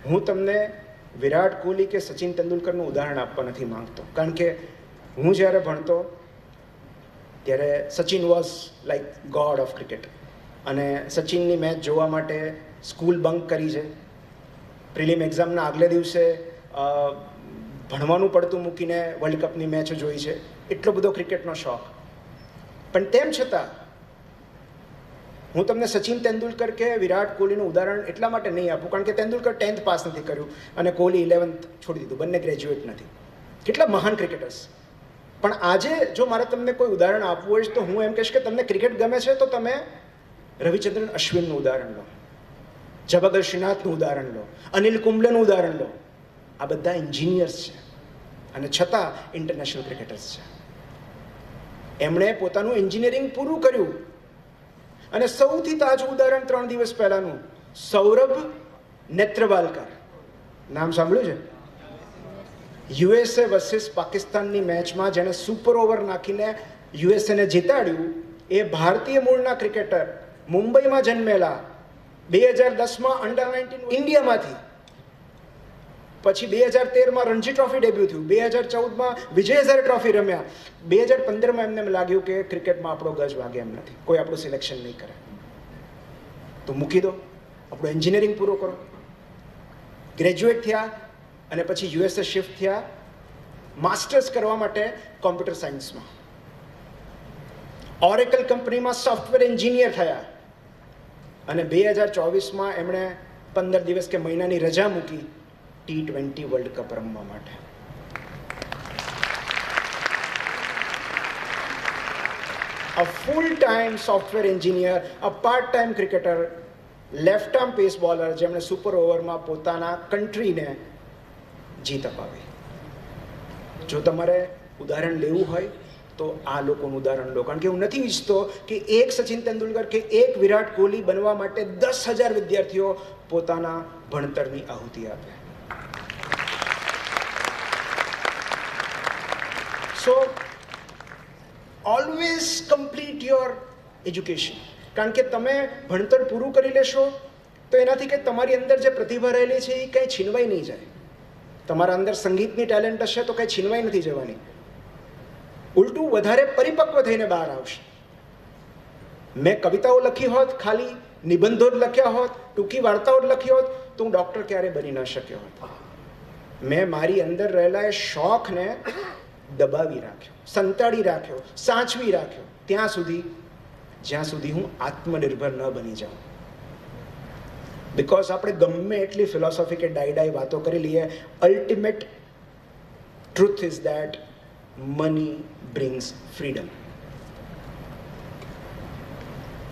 હું તમને વિરાટ કોહલી કે સચિન તેંડુલકરનું ઉદાહરણ આપવા નથી માંગતો, કારણ કે હું જ્યારે ભણતો ત્યારે Sachin was like God of cricket, અને સચિનની મેચ જોવા માટે સ્કૂલ બંક કરી છે, પ્રિલિમ એક્ઝામના આગલે દિવસે ભણવાનું પડતું મૂકીને વર્લ્ડ કપની મેચ જોઈ છે. એટલો બધો ક્રિકેટનો શોખ. પણ તેમ છતાં હું તમને સચિન તેંડુલકર કે વિરાટ કોહલીનું ઉદાહરણ એટલા માટે નહીં આપું કારણ કે તેંડુલકર 10th પાસ નથી કર્યું અને કોહલી 11th છોડી દીધું. બંને ગ્રેજ્યુએટ નથી. કેટલા મહાન ક્રિકેટર્સ. પણ આજે જો મારે તમને કોઈ ઉદાહરણ આપવું હોય તો હું એમ કહીશ કે તમને ક્રિકેટ ગમે છે તો તમે રવિચંદ્રન અશ્વિનનું ઉદાહરણ લો, જવાગર શ્રીનાથનું ઉદાહરણ લો, અનિલ કુંબલેનું ઉદાહરણ લો. આ બધા એન્જિનિયર્સ છે અને છતાં ઇન્ટરનેશનલ ક્રિકેટર્સ છે. એમણે પોતાનું એન્જિનિયરિંગ પૂરું કર્યું. અને સૌથી તાજું ઉદાહરણ 3 દિવસ પહેલાનું, સૌરભ નેત્રવાલકર. નામ સાંભળ્યું છે? યુએસએ વર્સિસ પાકિસ્તાનની મેચમાં જેણે સુપર ઓવર નાખીને યુએસએને જીતાડ્યું, એ ભારતીય મૂળના ક્રિકેટર, મુંબઈમાં જન્મેલા, 2010માં અંડર-19 ઇન્ડિયામાંથી, પછી 2013માં રણજી ટ્રોફી ડેબ્યુ થયું, 2014માં વિજય હઝારે ટ્રોફી રમ્યા, 2015માં એમને લાગ્યું કે ક્રિકેટમાં આપણો ગજ વાગે એમ નથી, કોઈ આપણું સિલેક્શન નહીં કરે, તો મૂકી દો, આપણું એન્જિનિયરિંગ પૂરું કરો. ગ્રેજ્યુએટ થયા અને પછી યુએસએ શિફ્ટ થયા માસ્ટર્સ કરવા માટે કોમ્પ્યુટર સાયન્સમાં. ઓરેકલ કંપનીમાં સોફ્ટવેર એન્જિનિયર થયા અને 2024માં એમણે 15 દિવસ કે મહિનાની રજા મૂકી T20 વર્લ્ડ કપ રમવા માટે. A full-time software engineer, a part-time cricketer, left arm pace bowler જેમણે સુપર ઓવરમાં પોતાના કન્ટ્રીને જીત અપાવી. જો તમારે ઉદાહરણ લેવું હોય તો આ લોકોનું ઉદાહરણ લો, કારણ કે હું નથી ઈચ્છતો કે એક સચિન તેંડુલકર કે એક વિરાટ કોહલી બનવા માટે 10,000 વિદ્યાર્થીઓ પોતાના ભણતરની આહુતિ આપે. સો ઓલવેઝ કમ્પ્લીટ યોર એજ્યુકેશન. કારણ કે તમે ભણતર પૂરું કરી લેશો તો એનાથી કે તમારી અંદર જે પ્રતિભા રહેલી છે એ કંઈ છીનવાઈ નહીં જાય. તમારા અંદર સંગીતની ટેલેન્ટ હશે તો કંઈ છીનવાઈ નથી જવાની, ઉલટું વધારે પરિપક્વ થઈને બહાર આવશે. મેં કવિતાઓ લખી હોત, ખાલી નિબંધો જ લખ્યા હોત, ટૂંકી વાર્તાઓ જ લખી હોત તો હું ડૉક્ટર ક્યારે બની ન શક્યો હોત. મેં મારી અંદર રહેલા એ શોખને દબાવી રાખ્યો, સંતાડી રાખ્યો, સાચવી રાખ્યો ત્યાં સુધી જ્યાં સુધી હું આત્મનિર્ભર ન બની જાઉં. બિકોઝ આપણે ગમે એટલી ફિલોસોફી કે ડાઈ વાતો કરી લઈએ, ultimate truth is that money brings freedom.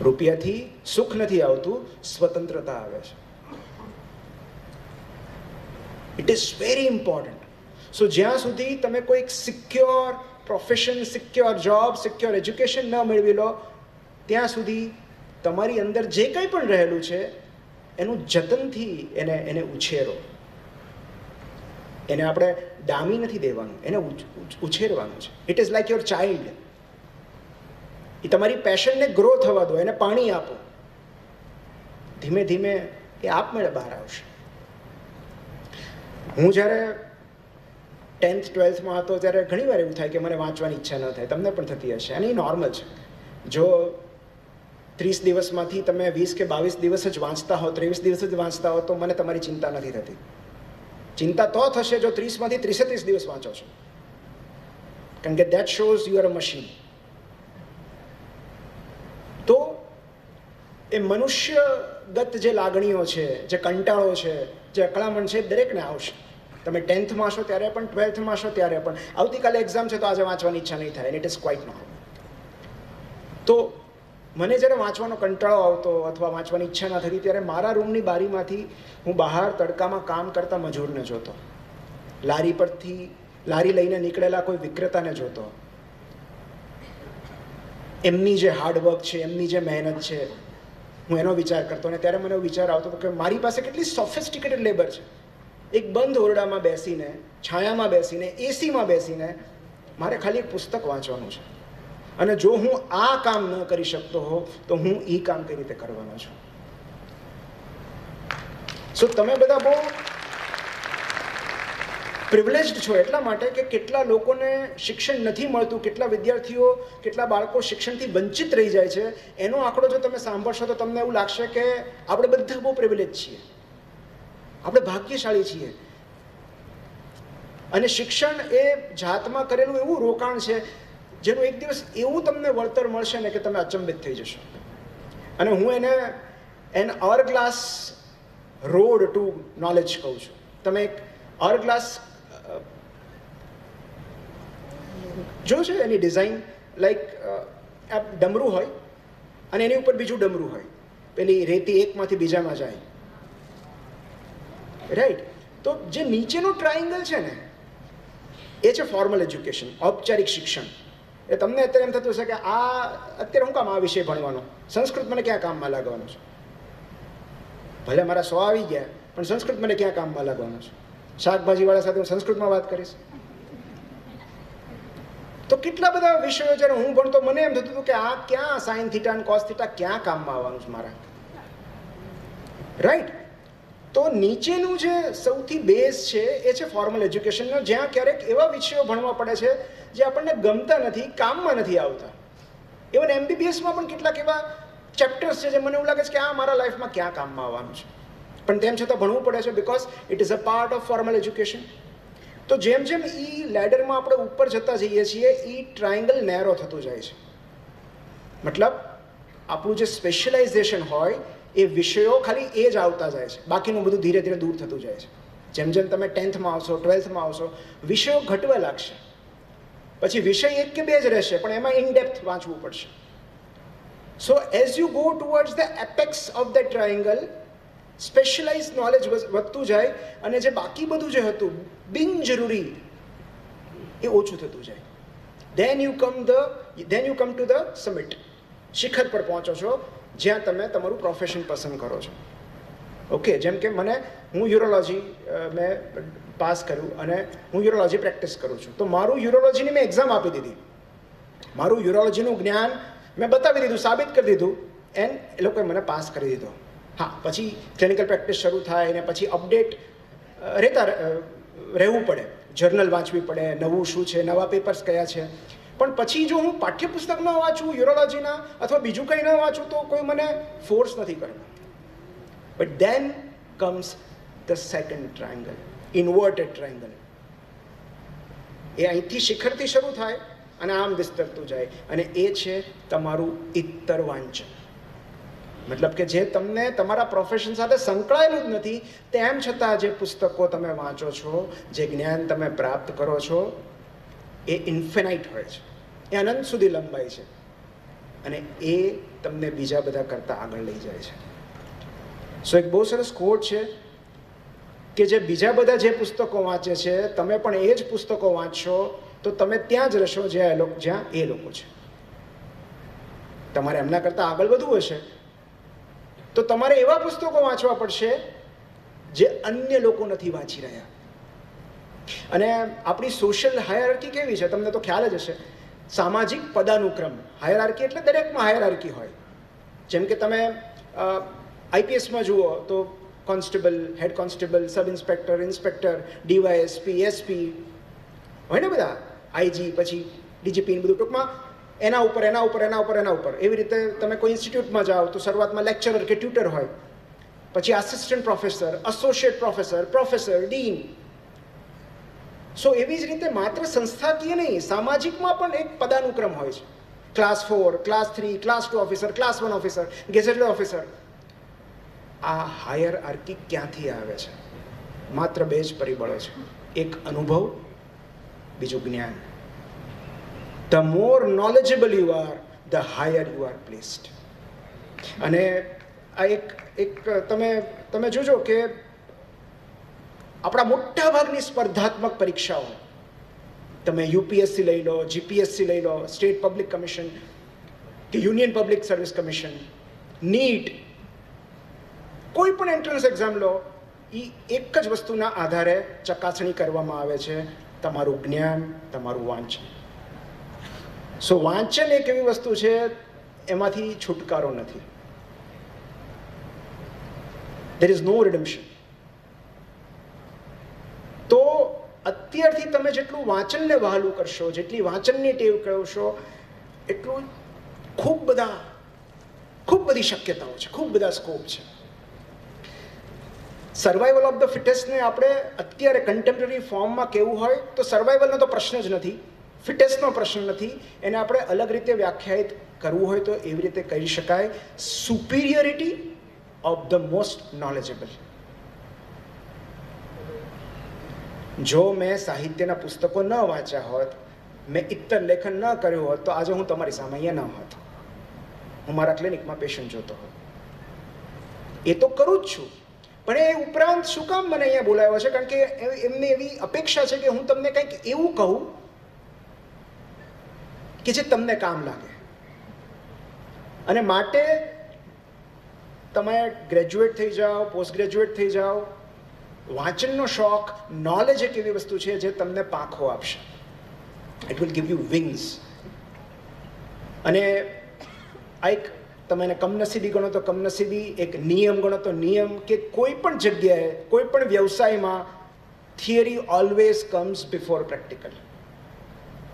રૂપિયાથી સુખ નથી આવતું, સ્વતંત્રતા આવે છે. It is very important. So જ્યાં સુધી તમે કોઈક secure profession, secure job, secure education ન મેળવી લો ત્યાં સુધી તમારી અંદર જે કંઈ પણ રહેલું છે એનું જતનથી એને ઉછેરો. એને આપણે ડામી નથી દેવાનું, એને ઉછેરવાનું છે. It is like your child. એ તમારી પેશનને ગ્રો થવા દો, એને પાણી આપો, ધીમે ધીમે એ આપમેળે બહાર આવશે. હું જ્યારે 10th 12thમાં હતો ત્યારે ઘણી વાર એવું થાય કે મને વાંચવાની ઈચ્છા ન થાય. તમને પણ થતી હશે અને એ નોર્મલ છે. જો 30 દિવસમાંથી તમે 20 કે 22 દિવસ જ વાંચતા હો, 23 દિવસ જ વાંચતા હો તો મને તમારી ચિંતા નથી થતી. ચિંતા તો થશે જો 30માંથી 30 દિવસ વાંચો છો, કારણ કે that shows you are a machine. તો એ મનુષ્યગત જે લાગણીઓ છે, જે કંટાળો છે, જે અકળામણ છે, દરેકને આવશે. તમે 10thમાં છો ત્યારે પણ, 12thમાં છો ત્યારે પણ. આવતીકાલે એક્ઝામ છે તો આજે વાંચવાની ઈચ્છા નહીં થાય, and it is quite normal. તો મને જ્યારે વાંચવાનો કંટાળો આવતો અથવા વાંચવાની ઈચ્છા ન થતી ત્યારે મારા રૂમની બારીમાંથી હું બહાર તડકામાં કામ કરતા મજૂરને જોતો, લારી પરથી લારી લઈને નીકળેલા કોઈ વિક્રેતાને જોતો. એમની જે હાર્ડવર્ક છે, એમની જે મહેનત છે, હું એનો વિચાર કરતો. અને ત્યારે મને વિચાર આવતો હતો કે મારી પાસે કેટલી સોફિસ્ટિકેટેડ લેબર છે. એક બંધ ઓરડામાં બેસીને, છાયામાં બેસીને, એસીમાં બેસીને મારે ખાલી એક પુસ્તક વાંચવાનું છે. અને જો હું આ કામ ન કરી શકતો હોઉં તો હું એ કામ કઈ રીતે કરવાનો છું? સો તમે બધા બહુ પ્રિવિલેજ્ડ છો એટલા માટે કે કેટલા લોકોને શિક્ષણ નથી મળતું, કેટલા વિદ્યાર્થીઓ, કેટલા બાળકો શિક્ષણથી વંચિત રહી જાય છે, એનો આંકડો જો તમે સાંભળશો તો તમને એવું લાગશે કે આપણે બધા બહુ પ્રિવિલેજ છીએ, આપણે ભાગ્યશાળી છીએ. અને શિક્ષણ એ જાતમાં કરેલું એવું રોકાણ છે જેનું એક દિવસ એવું તમને વળતર મળશે ને કે તમે અચંબિત થઈ જશો. અને હું એને એન અવરગ્લાસ રોડ ટુ નોલેજ કહું છું. તમે એક અવરગ્લાસ જો છે એની ડિઝાઇન લાઈક આ ડમરું હોય અને એની ઉપર બીજું ડમરું હોય, પેલી રેતી એકમાંથી બીજામાં જાય, રાઈટ? તો જે નીચેનો ટ્રાયંગલ છે ને એ છે ફોર્મલ એજ્યુકેશન, ઔપચારિક શિક્ષણ. એ તમને અત્યારે એમ થતું હશે કે આ અત્યારે હું કામ આ વિષય ભણવાનો, સંસ્કૃત મને ક્યાં કામમાં લાગવાનું છે? ભલે મારા 100 આવી ગયા પણ સંસ્કૃત મને ક્યાં કામમાં લાગવાનું છે? શાકભાજીવાળા સાથે હું સંસ્કૃતમાં વાત કરીશ. તો કેટલા બધા વિષયો જ્યારે હું ભણતો મને એમ થતું હતું કે આ ક્યાં સાઇન થીટા અને કોસ થીટા ક્યાં કામમાં આવવાનું છે મારા, રાઈટ? તો નીચેનું જે સૌથી બેઝ છે એ છે ફોર્મલ એજ્યુકેશનનો, જ્યાં ક્યારેક એવા વિષયો ભણવા પડે છે જે આપણને ગમતા નથી, કામમાં નથી આવતા. ઇવન MBBSમાં પણ કેટલાક એવા ચેપ્ટર્સ છે જે મને એવું લાગે છે કે આ મારા લાઈફમાં ક્યાં કામમાં આવવાનું છે, પણ તેમ છતાં ભણવું પડે છે because it is a part of formal education. તો જેમ જેમ લેડરમાં આપણે ઉપર જતા જઈએ છીએ ટ્રાયંગલ નેરો થતું જાય છે. મતલબ આપણું જે સ્પેશિયલાઇઝેશન હોય એ વિષયો ખાલી એ જ આવતા જાય છે, બાકીનું બધું ધીરે ધીરે દૂર થતું જાય છે. જેમ જેમ તમે 10thમાં આવશો, 12thમાં આવશો, વિષયો ઘટવા લાગશે. પછી વિષય એક કે બે જ રહેશે પણ એમાં ઇન ડેપ્થ વાંચવું પડશે. સો as you go towards the apex of the triangle, specialise knowledge વધતું જાય અને જે બાકી બધું જે હતું બિનજરૂરી એ ઓછું થતું જાય. Then you come to the summit. શિખર પર પહોંચો છો જ્યાં તમે તમારું પ્રોફેશન પસંદ કરો છો. ઓકે, જેમ કે હું યુરોલોજી મેં પાસ કર્યું અને હું યુરોલોજી પ્રેક્ટિસ કરું છું. તો મારું યુરોલોજીની મેં એક્ઝામ આપી દીધી, મારું યુરોલોજીનું જ્ઞાન મેં બતાવી દીધું, સાબિત કરી દીધું, એન્ડ એ લોકોએ મને પાસ કરી દીધો. હા, પછી ક્લિનિકલ પ્રેક્ટિસ શરૂ થાય અને પછી અપડેટ રહેવું પડે, જર્નલ વાંચવી પડે, નવું શું છે, નવા પેપર્સ કયા છે. પણ પછી જો હું પાઠ્યપુસ્તક ન વાંચું યુરોલોજીના અથવા બીજું કંઈ ન વાંચું તો કોઈ મને ફોર્સ નથી કરતું. But then comes the second triangle, inverted triangle. એ અહીંથી શિખરથી શરૂ થાય અને આમ વિસ્તરતું જાય અને એ છે તમારું ઇત્તર વાંચન. મતલબ કે જે તમને તમારા પ્રોફેશન સાથે સંકળાયેલું જ નથી, તેમ છતાં જે પુસ્તકો તમે વાંચો છો, જે જ્ઞાન તમે પ્રાપ્ત કરો છો એ ઇન્ફિનાઇટ હોય છે, એ અનંત સુધી લંબાય છે અને એ તમને બીજા બધા કરતાં આગળ લઈ જાય છે. સો એક બહુ સરસ કોટ છે કે જે બીજા બધા જે પુસ્તકો વાંચે છે તમે પણ એ જ પુસ્તકો વાંચશો તો તમે ત્યાં જ રહેશો જ્યાં એ લોકો છે. તમારે એમના કરતાં આગળ વધવું હશે તો તમારે એવા પુસ્તકો વાંચવા પડશે જે અન્ય લોકો નથી વાંચી રહ્યા. અને આપણી સોશિયલ હાયરાર્કી કેવી છે તમને તો ખ્યાલ જ હશે. સામાજિક પદાનુક્રમ, હાયરાર્કી એટલે દરેકમાં હાયરાર્કી હોય. જેમ કે તમે IPSમાં જુઓ તો constable, head constable, sub inspector, inspector, DYSP, SP હોય ને બધા, IG, પછી DGP, બધું ટૂંકમાં એના ઉપર. એવી રીતે તમે કોઈ ઇન્સ્ટિટ્યૂટમાં જાઓ તો શરૂઆતમાં લેક્ચરર કે ટ્યુટર હોય, પછી assistant professor, associate professor, professor, dean. So એવી જ રીતે માત્ર સંસ્થાકીય નહીં, સામાજિકમાં પણ એક પદાનુક્રમ હોય છે. Class 4, class 3, class 2 officer, class 1 officer, gazetted officer. આ હાયરાર્કી ક્યાંથી આવે છે? માત્ર બે જ પરિબળો છે, એક અનુભવ, બીજું જ્ઞાન. The more knowledgeable you are, the higher you are placed. અને આ એક તમે જોજો કે આપણા મોટા ભાગની સ્પર્ધાત્મક પરીક્ષાઓ, તમે UPSC લઈ લો, GPSC લઈ લો, સ્ટેટ પબ્લિક કમિશન કે union public service commission, NEET, કોઈ પણ એન્ટ્રન્સ એક્ઝામ લો, એ એક જ વસ્તુના આધારે ચકાસણી કરવામાં આવે છે, તમારું જ્ઞાન, તમારું વાંચન. સો વાંચન એક એવી વસ્તુ છે એમાંથી છુટકારો નથી. There is no redemption. તો અત્યારથી તમે જેટલું વાંચનને વહાલું કરશો, જેટલી વાંચનની ટેવ કરશો, એટલું ખૂબ બધી શક્યતાઓ છે, ખૂબ બધા સ્કોપ છે. સર્વાઈવલ ઓફ ધ ફિટેસ્ટને આપણે અત્યારે કન્ટેમ્પરરી ફોર્મમાં કેવું હોય તો સર્વાઈવલનો તો પ્રશ્ન જ નથી, ફિટેસ્ટનો પ્રશ્ન નથી. એને આપણે અલગ રીતે વ્યાખ્યાયિત કરવું હોય તો એવી રીતે કહી શકાય, superiority of the most knowledgeable. જો મેં સાહિત્યના પુસ્તકો ન વાંચ્યા હોત, મેં ઇત્તર લેખન ન કર્યું હોત, તો આજે હું તમારી સામે અહીંયા ન હોત, હું મારા ક્લિનિકમાં પેશન્ટ જોતો હોત. એ તો કરું જ છું, પણ એ ઉપરાંત શું કામ મને અહીંયા બોલાવ્યો છે? કારણ કે એમને એવી અપેક્ષા છે કે હું તમને કંઈક એવું કહું કે જે તમને કામ લાગે. અને માટે તમે ગ્રેજ્યુએટ થઈ જાઓ, પોસ્ટ ગ્રેજ્યુએટ થઈ જાઓ, વાંચનનો શોખ, નોલેજ એક એવી વસ્તુ છે જે તમને પાંખો આપશે. It will give you wings. અને આ એક તમે એને કમનસીબી ગણો તો કમનસીબી, એક નિયમ ગણો તો નિયમ, કે કોઈ પણ જગ્યાએ, કોઈ પણ વ્યવસાયમાં theory always comes before practical.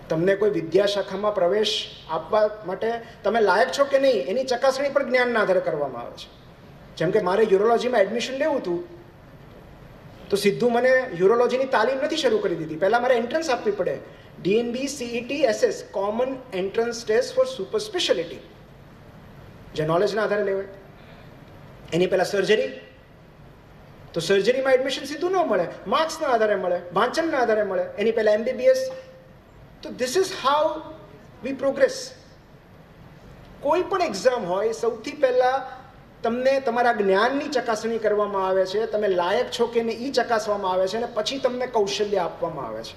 તમને કોઈ વિદ્યાશાખામાં પ્રવેશ આપવા માટે તમે લાયક છો કે નહીં એની ચકાસણી પણ જ્ઞાનના આધારે કરવામાં આવે છે. જેમ કે મારે યુરોલોજીમાં એડમિશન લેવું હતું તો સીધું મને યુરોલોજીની તાલીમ નથી શરૂ કરી દીધી. પહેલાં મારે એન્ટ્રન્સ આપવી પડે, DNB CET SS, common entrance test for super speciality, જે નોલેજના આધારે લેવાય. એની પહેલાં સર્જરી, તો સર્જરીમાં એડમિશન સીધું ન મળે, માર્ક્સના આધારે મળે, વાંચનના આધારે મળે. એની પહેલાં MBBS. તો this is how we progress. કોઈ પણ એક્ઝામ હોય, સૌથી પહેલાં તમને તમારા જ્ઞાનની ચકાસણી કરવામાં આવે છે, તમે લાયક છો કે નહીં એ ચકાસવામાં આવે છે, અને પછી તમને કૌશલ્ય આપવામાં આવે છે.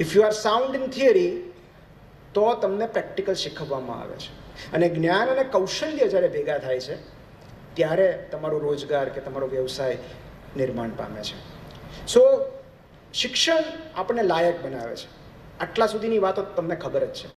If you are sound in theory તો તમને પ્રેક્ટિકલ શીખવવામાં આવે છે. અને જ્ઞાન અને કૌશલ્ય જ્યારે ભેગા થાય છે ત્યારે તમારો રોજગાર કે તમારો વ્યવસાય નિર્માણ પામે છે. સો શિક્ષણ આપણને લાયક બનાવે છે. આટલા સુધીની વાતો તમને ખબર જ છે.